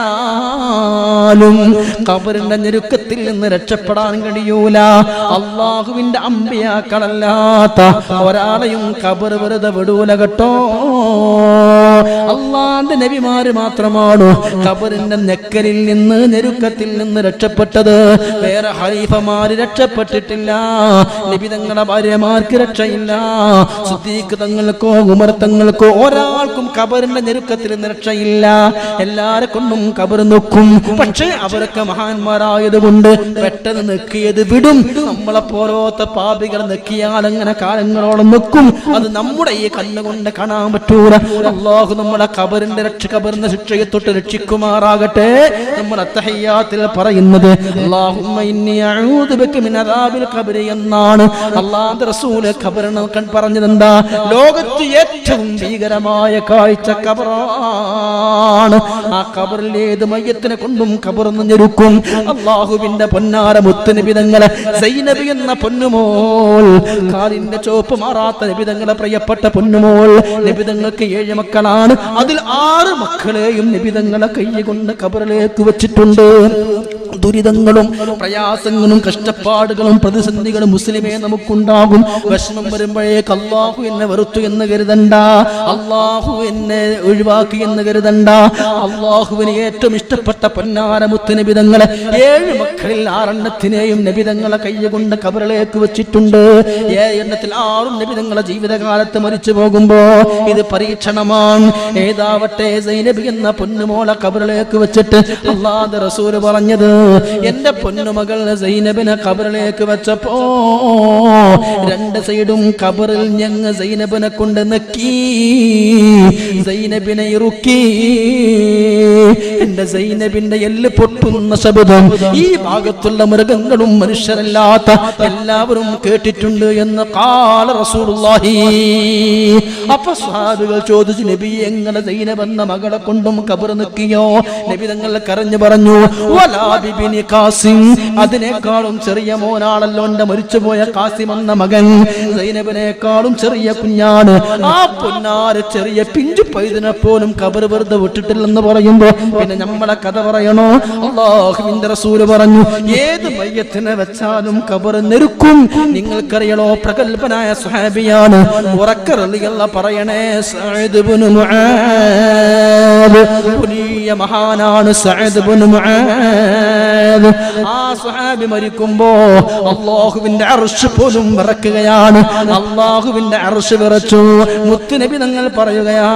ഖബറിന്റെ ഞെരുക്കത്തിൽ നിന്ന് രക്ഷപ്പെടാൻ കഴിയൂല. അല്ലാഹുവിന്റെ അമ്പിയാക്കളല്ലാത്ത ഒരാളെയും ഖബർ വെറുതെ വിടൂല കേട്ടോ. അള്ളാന്റെ നബിമാര് മാത്രമാണോ ഖബറിന്റെ നെക്കലിൽ നിന്ന് ഞെരുക്കത്തിൽ നിന്ന് രക്ഷപ്പെട്ടത്? വേറെ ഖലീഫമാര് രക്ഷപ്പെട്ടിട്ടില്ല. നബി തങ്ങളുടെ ഭാര്യമാർക്ക് രക്ഷയില്ല. സിദ്ദീഖ് തങ്ങൾക്കോ ഉമർ തങ്ങൾക്കോ ഒരാൾക്കും ഖബറിന്റെ ഞെരുക്കത്തിൽ നിന്ന് രക്ഷയില്ല. എല്ലാരെ കൊണ്ടും ഖബർ നോക്കും. പക്ഷേ അവരൊക്കെ മഹാന്മാരായതുകൊണ്ട് പെട്ടെന്ന് നെക്കിയത് വിടും. നമ്മളെ പോലത്തെ പാപികൾ നെക്കിയാൽ അങ്ങനെ കാലങ്ങളോളം നിൽക്കും. അത് നമ്മുടെ ഈ കണ്ണുകൊണ്ട് കാണാൻ പറ്റൂല. അല്ലാഹു നമ്മുടെ ഖബറിന്റെ ഖബറിന്റെ ശിക്ഷയെ തൊട്ട് രക്ഷിക്കുമാറാകട്ടെ. നമ്മൾ അത്തഹിയ്യാത്തിൽ പറയുന്നത് അല്ലാഹുമ്മ ഇന്നി അഊദു ബിക മിൻ അദാബിൽ ഖബരി എന്നാണ്. അല്ലാഹുവിന്റെ റസൂൽ ഖബറിനെ പറഞ്ഞതെന്താ? ലോകത്ത് ഏറ്റവും ഭീകരമായ കാഴ്ച ഖബറാണ്. ആ ഖബറിൽ ഏത് മയ്യത്തിനെ കൊണ്ടും ഖബറിന്ന് ഞെരുക്കും. അല്ലാഹുവിന്റെ പൊന്നാര മുത്തുനബി തങ്ങളെ സൈനബി എന്ന പൊന്നുമോൾ, കാലിന്റെ ചോപ്പ് മാറാത്ത നബി തങ്ങളെ പ്രിയപ്പെട്ട പൊന്നുമോൾ, നബി തങ്ങൾക്ക് 7 മക്കളാണ്. അതിൽ 6 മക്കളെയും നബി തങ്ങളെ കൈ കൊണ്ട് ഖബറിലേക്ക് വെച്ചിട്ടുണ്ട്. ദുരിതങ്ങളും പ്രയാസങ്ങളും കഷ്ടപ്പാടുകളും പ്രതിസന്ധികളും മുസ്ലിമേ നമുക്കുണ്ടാകും. വിഷമം വരുമ്പോഴേക്ക് അല്ലാഹു എന്നെ വെറുത്തു എന്ന് കരുതണ്ട, അല്ലാഹു എന്നെ ഒഴിവാക്കി എന്ന് കരുതണ്ട. അല്ലാഹുവിന് ഏറ്റവും ഇഷ്ടപ്പെട്ട പൊന്നാര മുത്ത് നബി തങ്ങളെ 7 മക്കളിൽ 6 നബി തങ്ങളെ കൈ കൊണ്ട് ഖബറിലേക്ക് വെച്ചിട്ടുണ്ട്. 7 നബി തങ്ങളെ ജീവിതകാലത്ത് മരിച്ചു പോകുമ്പോ ഇത് പരീക്ഷണമാണ്. ഏതാവട്ടെ സൈനബി എന്ന പൊന്നുമോളെ ഖബറിലേക്ക് വെച്ചിട്ട് അല്ലാഹുവിന്റെ റസൂൽ പറഞ്ഞത്, എന്റെ പൊന്നുമകൾ സൈനബിനെ ഖബറിലേക്ക് വെച്ചപ്പോ 2 സൈഡും ഖബറിൽ ഞങ്ങൾ സൈനബിനെ കൊണ്ട് നെക്കി, സൈനബിനെ ഇറുക്കി. എന്റെ സൈനബിന്റെ എല്ല് പൊട്ടുന്ന ശബ്ദം ഈ ഭാഗത്തുള്ള മൃഗങ്ങളും മനുഷ്യരല്ലാത്ത എല്ലാവരും കേട്ടിട്ടുണ്ട് എന്ന് ഖാല റസൂലുള്ളാഹി. അപ്പൊ സ്വഹാബികൾ ചോദിച്ചു, നബി എങ്ങനെ സൈനബ് എന്ന മകളെ കൊണ്ടും ഖബർ നെക്കിയോ? നബി തങ്ങൾ കരഞ്ഞു പറഞ്ഞു, വലാ ബിബിനി ഖാസിം, അതിനേക്കാളും ചെറിയ മോനാണല്ലോ എന്റെ മരിച്ചുപോയ ഖാസിം എന്ന മകൻ. സൈനബിനേക്കാളും ചെറിയ കുഞ്ഞാണ്. ആ പൊന്നാര് ചെറിയ പിഞ്ചു പൈതനെ പോലും ഖബർ വെറുതെ വിട്ടിട്ടില്ലെന്ന് പറയുമ്പോ പിന്നെ നമ്മളെ കഥ പറയണോ? അല്ലാഹുവിന്റെ റസൂല് പറഞ്ഞു, ഏത് മയ്യത്തിനെ വെച്ചാലും ഖബർ നെരുക്കും. നിങ്ങൾക്കറിയണോ, പ്രഗൽഭനായ സ്വഹാബിയാണ്, ഉറക്ക റളിയല്ലാഹു പറയണേ, സഅദ് ഇബ്നു മുആദ്, വലിയ മഹാനാണ് സഅദ് ഇബ്നു മുആദ്. ആ സ്വഹാബി മരിക്കുമ്പോ അല്ലാഹുവിന്റെ അർശ് പോലും വിറക്കുകയാണ്. അല്ലാഹുവിന്റെ അർശ് വിറച്ചു. മുത്തുനബി തങ്ങൾ പറയുകയാ,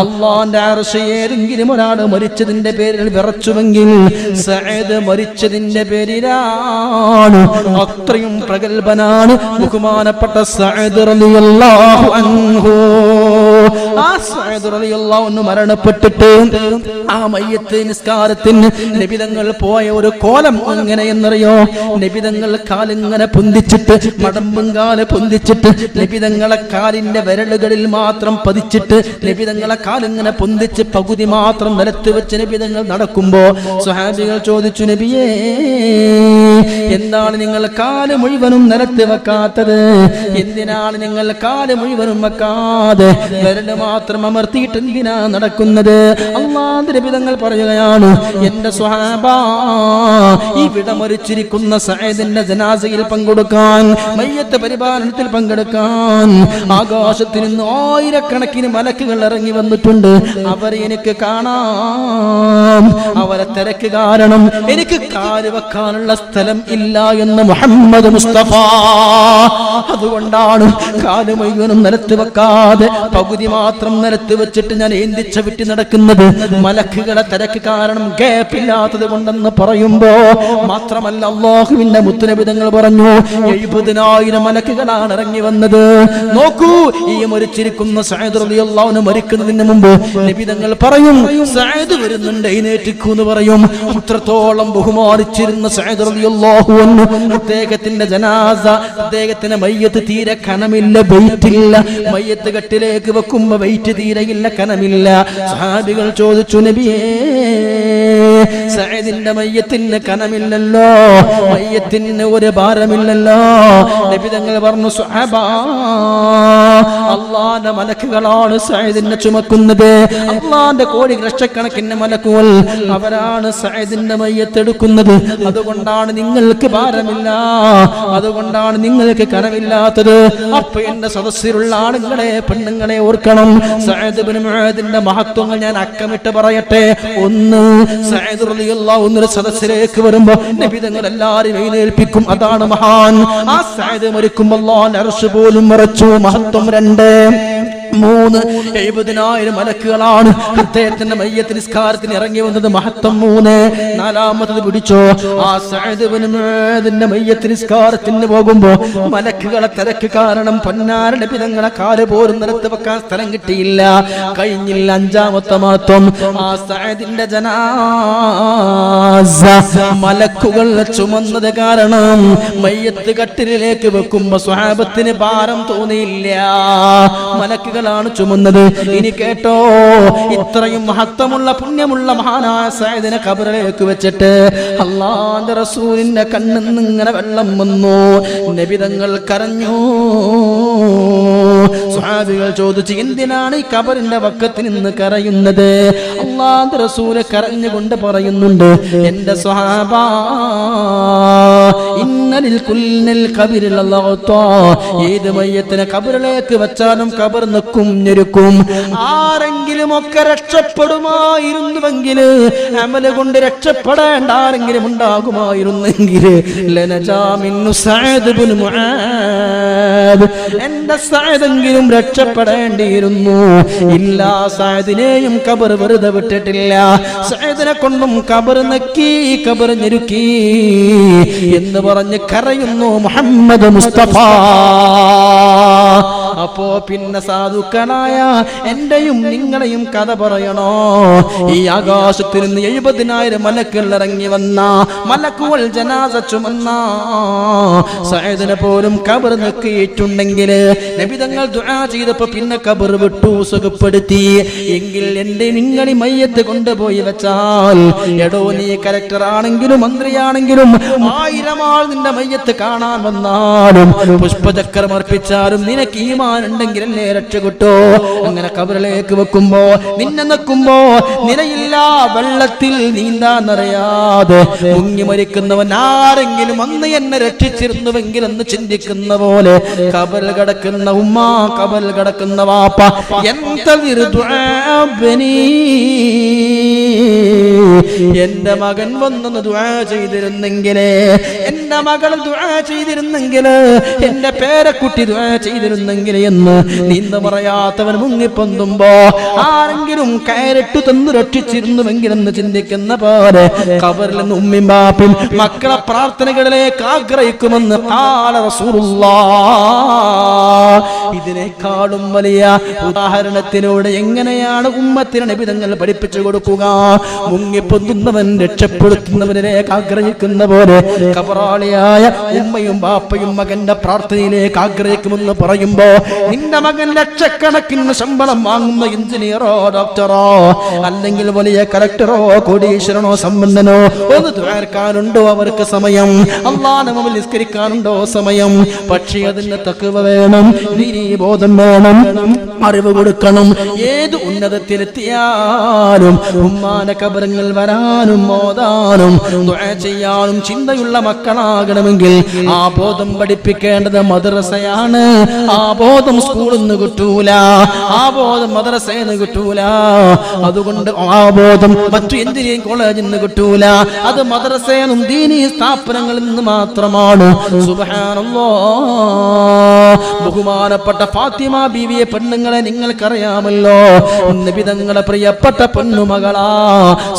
അല്ലാഹുവിന്റെ അർശ് ഏതെങ്കിലും ഒരാൾ മരിച്ചതിന്റെ പേരിൽ വിറച്ചുവെങ്കിൽ സഅദ് മരിച്ചതിന്റെ പേരിലാണ്. അത്രയും പ്രഗൽഭനാണ് ബഹുമാനപ്പെട്ട സഅദ് റളിയല്ലാഹു അൻഹു. ആ സഅദ് റളിയല്ലാഹു അൻഹു മരണപ്പെട്ടിട്ട് ആ മയ്യത്ത് നിസ്കാരത്തിന് നബി തങ്ങൾ പോയ ഒരു കോലം എങ്ങനെയെന്നറിയോ? നബി തങ്ങൾ കാലിങ്ങനെ പൊന്തിച്ചിട്ട്, മടമ്പും കാല് പൊന്തിച്ചിട്ട്, നബി തങ്ങളെ കാലിന്റെ വിരലുകളിൽ മാത്രം പതിച്ചിട്ട്, നബി തങ്ങളെ കാലിങ്ങനെ പൊന്തിച്ച് പകുതി മാത്രം നിലത്ത് വെച്ച് നബി തങ്ങൾ നടക്കുമ്പോ സ്വഹാബികൾ ചോദിച്ചു, നബിയേ, എന്താണ് നിങ്ങൾ കാല് മുഴുവനും നിലത്ത് വെക്കാത്തത്? എന്തിനാണ് നിങ്ങൾ കാല് മുഴുവനും വെക്കാതെ വിരല് മാത്രം അമർത്തിയിട്ട് എന്തിനാ നടക്കുന്നത്? അല്ലാഹുവിന്റെ നബി തങ്ങൾ പറയുകയാണ്, എന്റെ സ്വഹാബാ, ഈ വിടമരിച്ചിരിക്കുന്ന സഅദിന്റെ ജനാസയിൽ പങ്കെടുക്കാൻ, മയ്യത്ത് പരിപാലനത്തിൽ പങ്കെടുക്കാൻ ആകാശത്തിൽ നിന്ന് 1000കണക്കിന് മലക്കുകൾ ഇറങ്ങി വന്നിട്ടുണ്ട്. അവരെ എനിക്ക് കാണാം. അവരെ തിരക്ക് കാരണം എനിക്ക് കാല് വെക്കാനുള്ള സ്ഥലം ഇല്ല എന്ന് മുഹമ്മദ് മുസ്തഫ. അതുകൊണ്ടാണ് കാല് മുഴുവനും നിലത്ത് വെക്കാതെ പകുതി മാത്രം നിലത്ത് വെച്ചിട്ട് ഞാൻ ഏന്തിച്ച വിട്ടി നടക്കുന്നത്. മലക്കുകളെ തിരക്ക് കാരണം ഗ്യാപ്പില്ലാത്തത് കൊണ്ടെന്ന് പറയുമ്പോ മാത്രമല്ല, അല്ലാഹുവിന്റെ മുത്തുനബി തങ്ങൾ പറഞ്ഞു, 70,000 മലക്കുകളാണ് ഇറങ്ങി വന്നത്. നോക്കൂ, ഈ മരിച്ചിരിക്കുന്ന സഅദ് റളിയല്ലാഹു അൻഹു മരിക്കുന്നതിന് മുമ്പ് നബി തങ്ങൾ പറയും, സഅദ് വരുന്നുണ്ട്, എഴുന്നേറ്റിക്കൂ എന്ന് പറയും. അത്രത്തോളം ബഹുമാനിച്ചിരുന്ന സഅദ് റളിയല്ലാഹു അൻഹു, അദ്ദേഹത്തിന്റെ ജനാസ, അദ്ദേഹത്തിന്റെ മയ്യത്ത് തീരെ കനമില്ല, വെയിറ്റില്ല. മയ്യത്ത് കട്ടിലേക്ക് വെക്കുമ്പോ വെയിറ്റ് തീരെയില്ല, കനമില്ല. സ്വഹാബികൾ ചോദിച്ചു, നബിയേ, സഈദിന്റെ മയ്യത്തിന് കനമില്ലല്ലോ, മയ്യത്തിന് ഒരു ഭാരമില്ലല്ലോ. നബി തങ്ങൾ പറഞ്ഞു, സ്വഹാബാ, അല്ലാഹുവിന്റെ മലക്കുകളാണ് സഈദിനെ ചുമക്കുന്നത്. അല്ലാഹുവിന്റെ കോടി ലക്ഷക്കണക്കിന് മലക്കുകൾ അവരാണ് സഈദിന്റെ മയ്യത്ത് എടുക്കുന്നത്. അതുകൊണ്ടാണ് നിങ്ങൾക്ക് ഭാരമില്ല, അതുകൊണ്ടാണ് നിങ്ങൾക്ക് കനമില്ലാത്തത്. അപ്പൊ എന്റെ സദസ്സിലുള്ള ആളുകളെ, പെണ്ണുങ്ങളെ ഓർക്കണം. സഈദ് ഇബ്നു മുആദിന്റെ മഹത്വങ്ങൾ ഞാൻ അക്കമിട്ട് പറയട്ടെ. ഒന്ന്, സഈദ് റളിയല്ലാഹു അൻഹു സദസ്സിലേക്ക് വരുമ്പോ നബി തങ്ങൾ എല്ലാവരും എഴുന്നേൽപ്പിക്കും. അതാണ് മഹാൻ. ആ സഈദ് മരിക്കുമ്പോൾ അല്ലാഹുവിന്റെ അർശ് പോലും മറച്ചു. മഹത്വം. 2, 3, 70,000 മലക്കുകളാണ് അദ്ദേഹത്തിന്റെ മയ്യത്ത് നിസ്കാരത്തിന് ഇറങ്ങി വന്നത്. മഹത്വം. 3. 4-മത്തത് പിടിച്ചോ. ആ സഈദ് ഇബ്നു മുആദിന്റെ മയ്യത്ത് നിസ്കാരത്തിന് പോകുമ്പോ മലക്കുകളെ തിരക്ക് കാരണം പൊന്നാര നബി തങ്ങളെ കാല് പോലും നിലത്ത് വെക്കാൻ സ്ഥലം കിട്ടിയില്ല, കഴിഞ്ഞില്ല. 5-മത്തെ മഹത്വം, ആ സഈദിന്റെ ജനാസ മലക്കുകൾ ചുമന്നത് കാരണം മയ്യത്ത് കട്ടിലിലേക്ക് വെക്കുമ്പോ സ്വഹാബത്തിന് ഭാരം തോന്നിയില്ല, മലക്കുകളാണ് ചുമന്നത്. ഇനി കേട്ടോ, ഇത്രയും മഹത്വമുള്ള പുണ്യമുള്ള മഹാനായ സഈദിനെ ഖബറിലേക്ക് വെച്ചിട്ട് അല്ലാഹുവിന്റെ റസൂലിന്റെ കണ്ണിൽ നിന്ന് ഇങ്ങനെ വെള്ളം വന്നു. നബി തങ്ങൾ കരഞ്ഞു. സ്വഹാബികൾ ചോദിച്ചു, എന്തിനാണ് ഈ ഖബറിന്റെ വക്കത്ത് നിന്ന് കരയുന്നത്? അല്ലാഹുവിന്റെ റസൂൽ കരഞ്ഞുകൊണ്ട് പറയുന്നുണ്ട്, എന്റെ സ്വഹാബാ, ഇന്നലിൽ കുല്ലിൽ ഖബറിൽ അല്ലാഹു ഏത് മയ്യത്തിനെ ഖബറിലേക്ക് വെച്ചാലും ഖബർ നിൽക്കും, ഞെരുക്കും. ആരെങ്കിലും ഒക്കെ രക്ഷപ്പെടുമായിരുന്നുവെങ്കിൽ, അമല് കൊണ്ട് രക്ഷപ്പെടേണ്ട ആരെങ്കിലും ഉണ്ടാകുമായിരുന്നെങ്കിൽ, എന്റെ സഈദെങ്കിലും രക്ഷപ്പെടേണ്ടിയിരുന്നു. ഇല്ല, സഈദിനെയും ഖബർ വെറുതെ വിട്ടിട്ടില്ല. സഈദിനെ കൊണ്ടും ഖബർ നക്കി, ഖബർ ഞെരുക്കി എന്ന് പറഞ്ഞ് കരയുന്നു മുഹമ്മദ് മുസ്തഫ. അപ്പോ പിന്നെ സാധുക്കളായ എന്റെയും നിങ്ങളെയും കഥ പറയണോ? ഈ ആകാശത്തിൽ നിന്ന് 70,000 മലക്കുകൾ ഇറങ്ങി വന്ന മലക്കുകൾ ജനാസ ചുമന്ന സഈദിനെ പോലും ഖബർ നിൽക്കിയിട്ടുണ്ടെങ്കിൽ നബി തങ്ങൾ ദുആ ചെയ്തപ്പോ പിന്നെ ഖബർ വിട്ടു, സുഖപ്പെടുത്തി. എങ്കിൽ എന്റെ നിങ്ങളി മയ്യത്ത് കൊണ്ടുപോയി വെച്ചാൽ, എടോ നീ കലക്ടർ ആണെങ്കിലും മന്ത്രിയാണെങ്കിലും 1000 ആൾ നിന്റെ മയ്യത്ത് കാണാൻ വന്നാലും പുഷ്പചക്രം അർപ്പിച്ചാലും നിനക്ക് ഈമാൻ ഉണ്ടെങ്കിലല്ലേ രക്ഷ കിട്ടോ. അങ്ങനെ ഖബറിലേക്ക് വെക്കുമ്പോ, നിന്നെ നിൽക്കുമ്പോ നിലയില്ല വെള്ളത്തിൽ നീന്താന്നറിയാതെ മുങ്ങി മരിക്കുന്നവൻ ആരെങ്കിലും അന്ന് എന്നെ രക്ഷിച്ചിരുന്നുവെങ്കിൽ എന്ന് ചിന്തിക്കുന്ന പോലെ ഖബറിൽ കിടക്കുന്ന ഉമ്മ, ഖബറിൽ കിടക്കുന്ന വാപ്പ, എന്റെ മകൻ വന്നൊന്ന് ദുആ ചെയ്തിരുന്നെങ്കിലേ, എന്റെ മകൾ ദുആ ചെയ്തിരുന്നെങ്കിൽ, എന്റെ പേരക്കുട്ടി ദുആ ചെയ്തിരുന്നെങ്കിൽ എന്ന് നീന്ത പറയാത്തവൻ മുങ്ങിപ്പൊന്തുമ്പോ ആരെങ്കിലും കയറിട്ടു തന്നു രക്ഷിച്ചിരുന്നുവെങ്കിലെന്ന് ചിന്തിക്കുന്ന പോലെ ഖബറിൽ നിന്ന് ഉമ്മിയും ബാപ്പയും മക്കളെ പ്രാർത്ഥനകളിലേക്ക് ആഗ്രഹിക്കുമെന്ന് ഇതിനേക്കാളും വലിയ ഉദാഹരണത്തിലൂടെ എങ്ങനെയാണ് ഉമ്മത്തിന് നബി തങ്ങൾ പഠിപ്പിച്ചു കൊടുക്കുക? മുങ്ങിപ്പൊന്തുന്നവൻ രക്ഷപ്പെടുത്തുന്നവനിലേക്ക് ആഗ്രഹിക്കുന്ന പോലെ ഖബറാളിയായ ഉമ്മയും ബാപ്പയും മകന്റെ പ്രാർത്ഥനയിലേക്ക് ആഗ്രഹിക്കുമെന്ന് പറയുമ്പോ, നിന്റെ മകൻ ലക്ഷക്കണക്കിന് ശമ്പളം വാങ്ങുന്ന എഞ്ചിനീയറോ ഡോക്ടറോ അല്ലെങ്കിൽ വലിയ കലക്ടറോ കോടീശ്വരനോ സമ്പന്നനോ ഒന്ന് ദ്വാരക്കാനുണ്ടോ അവർക്ക് സമയം? അല്ലാഹുവിനെ മുമ്പിൽ നിസ്കരിക്കാനുണ്ടോ സമയം? പക്ഷേ അതിന് തഖ്വ വേണം, ദീനീ ബോധം വേണം, അറിവ് കൊടുക്കണം. ഏത് ഉന്നതത്തിലെത്തിയാലും ഉമ്മാനെ ഖബറിൽ വരാനും ഓതാനും ദുആ ചെയ്യാനും ചിന്തയുള്ള മക്കളാകണമെങ്കിൽ ആ ബോധം പഠിപ്പിക്കേണ്ടത് മദ്രസയാണ്. ആ ബോധം സ്കൂളിൽ നിന്ന് കിട്ടൂല, ആ ബോധം മദ്രസയിൽ നിന്ന് കിട്ടൂല. അതുകൊണ്ട് ആ ബോധം മറ്റു എന്തിനേയും കോളേജിൽ നിന്ന് കിട്ടൂല. അത് മദ്രസയിലും ദീനീ സ്ഥാപനങ്ങളിൽ നിന്ന് മാത്രമാണ്. സുബ്ഹാനല്ലാഹ്. ബഹുമാനപ്പെട്ട ഫാത്തിമ ബീവിയെ പെണ്ണുങ്ങളെ നിങ്ങൾക്കറിയാമല്ലോ, നബി തങ്ങളുടെ പ്രിയപ്പെട്ട പെണ്ണുമകളാ.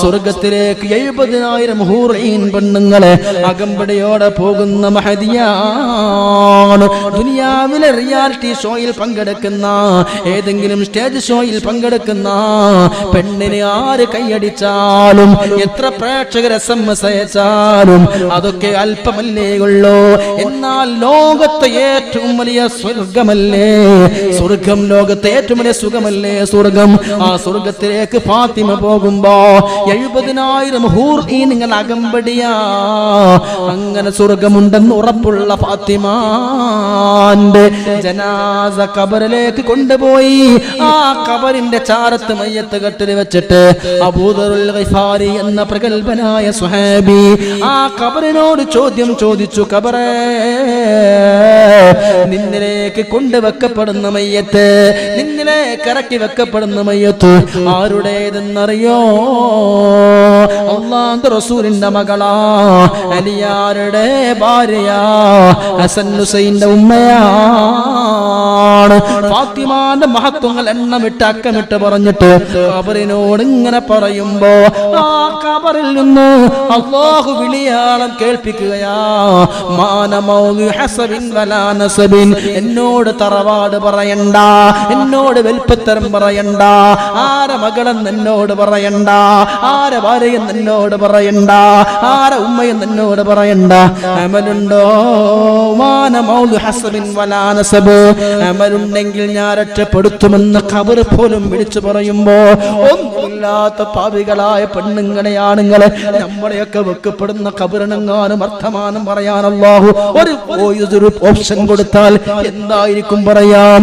സ്വർഗത്തിലേക്ക് 70,000 ഹൂറീൻ പെണ്ണുങ്ങളെ അകമ്പടിയോടെ പോകുന്ന മഹദിയാണ്. ദുനിയാവിലെ റിയാലിറ്റി ഷോയിൽ പങ്കെടുക്കുന്ന, ഏതെങ്കിലും സ്റ്റേജ് ഷോയിൽ പങ്കെടുക്കുന്ന പെണ്ണിനെ ആര് കൈയടിച്ചാലും, എത്ര പ്രേക്ഷകർ SMS അയച്ചാലും അതൊക്കെ അല്പമല്ലേ ഉള്ളൂ. എന്നാൽ ലോകത്തെ ഏറ്റവും വലിയ സ്വർഗമല്ലേ, സ്വർഗം ലോകത്തെ ഏറ്റവും വലിയ സുഖമല്ലേ സ്വർഗം. ആ സ്വർഗത്തിലേക്ക് ഫാത്തിമ പോകുമ്പോ 70,000 ഹൂർ നിങ്ങൾ അകമ്പടിയാ. അങ്ങനെ സ്വർഗമുണ്ടെന്ന് ഉറപ്പുള്ള ഫാത്തിമാന്റെ ജനാസ ഖബറിലേക്ക് കൊണ്ടുപോയി. ആ ഖബറിന്റെ ചാരത്ത് മയ്യത്ത് കട്ടിൽ വെച്ചിട്ട് അബൂദറുൽ ഗിഫാരി എന്ന പ്രഗൽഭനായ സ്വഹാബി ആ ഖബറിനോട് ചോദ്യം ചോദിച്ചു, ഖബറേ, നിന്നിലേക്ക് കൊണ്ടുവെക്കപ്പെടുന്ന മയ്യത്ത്, നിന്നിലേക്ക് ഇറക്കി വെക്കപ്പെടുന്ന മയ്യത്ത് ആരുടേതെന്നറിയോ? അല്ലാഹുവിന്റെ റസൂലിന്റെ മകളാ, അലിയാരുടെ ഭാര്യയാ, ഹസൻ ഹുസൈന്റെ ഉമ്മയാണ്. ഫാത്തിമാന്റെ മഹത്വങ്ങൾ എണ്ണമിട്ട് അക്കമിട്ട് പറഞ്ഞിട്ട് ഖബറിനോട് ഇങ്ങനെ പറയുമ്പോ ആ ഖബറിൽ നിന്ന് അല്ലാഹു വിളിയാളം കേൾപ്പിക്കുകയാ, മാനമൗലി ഹസബിൻ വലാ നസബിൻ, എന്നോട് തറവാട് പറയണ്ട, എന്നോട് വെൽപ്പത്തരം പറയണ്ട, ആരെ മകളെന്ന് എന്നോട് പറയണ്ട, ആരെ ഭാര്യയെന്ന് എന്നോട് പറയണ്ട, ആരെ ഉമ്മയെന്ന് എന്നോട് പറയണ്ട. അമലുണ്ടോ? മാനമൗലി ഹസബിൻ വലാ നസബ്, അമലുണ്ടെങ്കിൽ ഞാൻ രക്ഷപ്പെടുത്തുമെന്ന് ഖബർ പോലും വിളിച്ചു പറയുമ്പോ ഒന്നുമില്ലാത്ത പാപികളായ പെണ്ണുങ്ങളെ ആണുങ്ങളെ നമ്മളെയൊക്കെ വെക്കപ്പെടുന്ന ഖബറിനെങ്ങാനും വർത്തമാനം പറയാൻ അല്ലാഹു ഒരു ഓപ്ഷൻ കൊടുത്താൽ എന്തായിരിക്കും പറയാം?